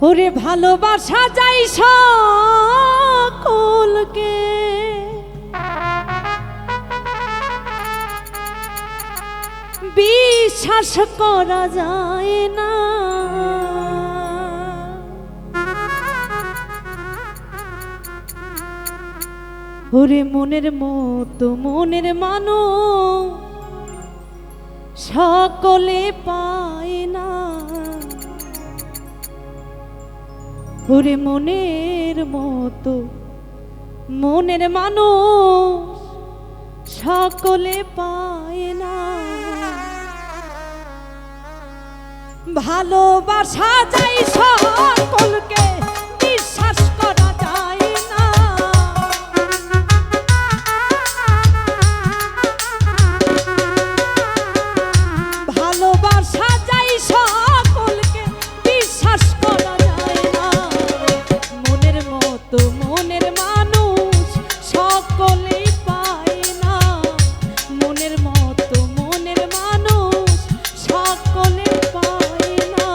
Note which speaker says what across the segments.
Speaker 1: ওরে ভালোবাসা যাই সকলকে, বিশ্বাস করা যায় না। ওরে মনের মতো মনের মানুষ সকলে পায় না। ওরে মনের মতো মনের মানুষ সকলে পায় না। ভালোবাসা যায় সকলকে, বিশ্বাস করা যায় না। ভালোবাসা যায় সকলকে, বিশ্বাস করা যায় না। মনের মতো মনের মানুষ সকলেই পায় না। মনের মতো মনের মানুষ সকলে পায় না।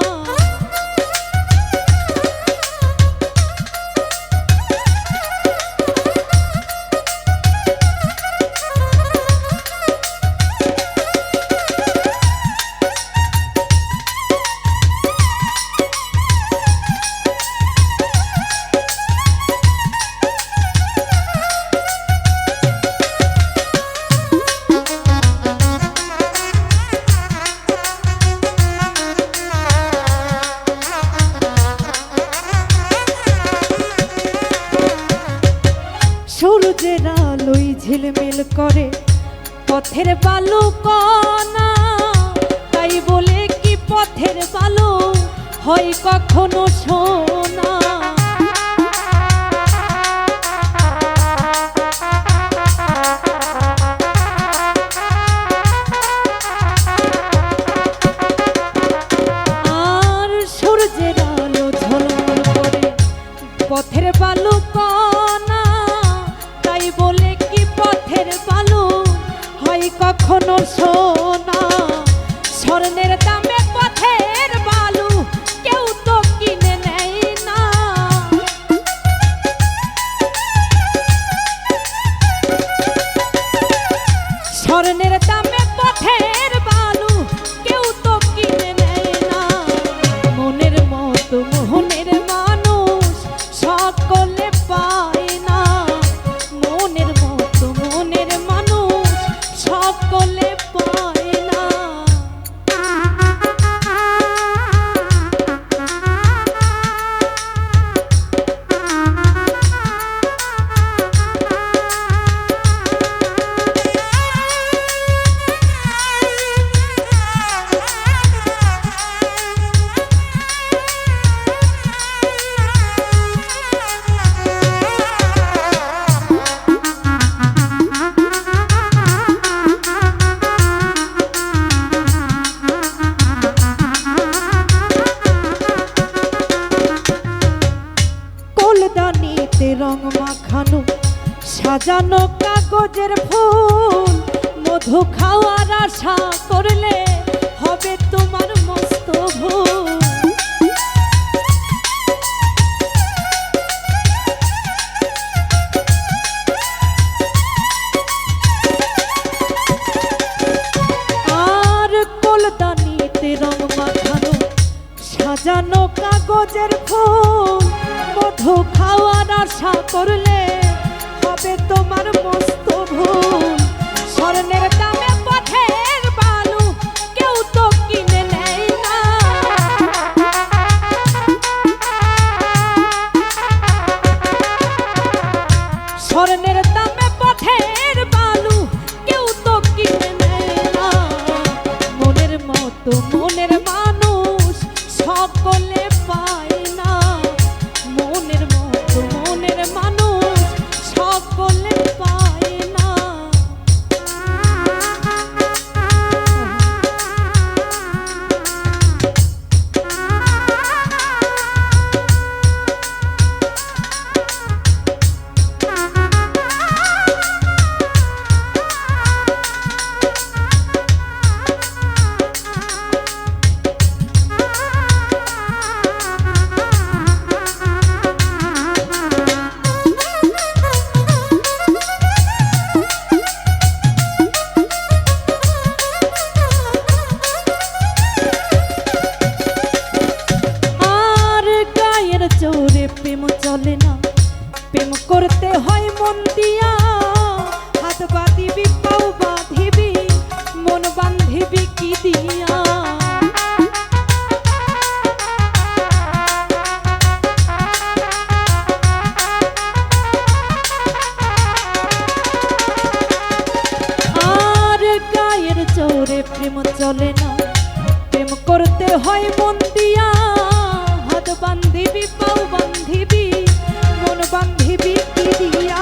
Speaker 1: সূর্যের আলোয় ঝিলমিল করে পথের বালু কণা, তাই বলে কি পথের বালু হয় কখনো সোনা। আর সূর্যের আলো ঝলমল করে পথের বালু কণা, তাই বলে কি পথের বালু হয় কখনো সোনা। স্বর্ণের দামে পথের বালু কেউ তো কিনে নেয় না। স্বর্ণের দামে পথের বালু কেউ তো কিনে নেয় না। মনের মতো মোহনের মানুষ সকলে পায় না। মনের মতো মনের মানুষ সকলে পায় না। ফুলদানিতে রং মাখানো সাজানো কাগজের ফুল, মধু খাওয়ার আশা করলে হবে তোমার মস্ত ভুল। আর ফুলদানিতে রং মাখানো সাজানো কাগজের ফুল, মধু খাওয়ার আশা করলে হবে তোমার মস্ত ভুল। স্বর্ণের দামে পথের বালু কেউ তো কিনে নেয় না। স্বর্ণের দামে পথের বালু কেউ তো কিনে নেয় না। মনের মতো মনের মানুষ সকলে পায় না। মনের মতো মনের মানুষ সকলে পায় না। করতে হয় মন দিয়া, হাত বাঁধিবি পাও বাঁধিবি, মন বাঁধিবি কি দিয়া। আর গায়ের জোরে প্রেম চলে না, প্রেম করতে হয় মন দিয়া, হাত বাঁধিবি পাও বাঁধিবি, মন বাঁধিবি কি দিয়া।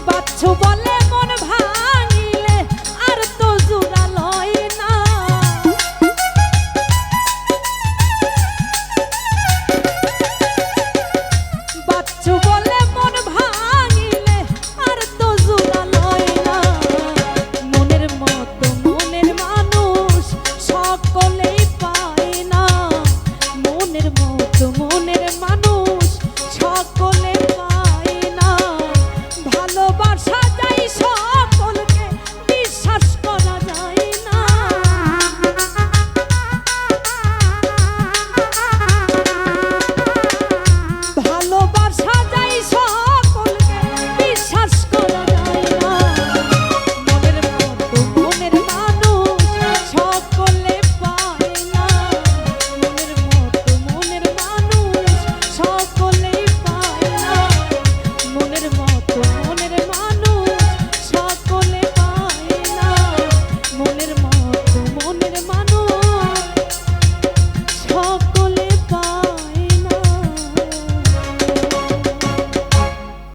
Speaker 1: বাচ্চু বলে মন ভালো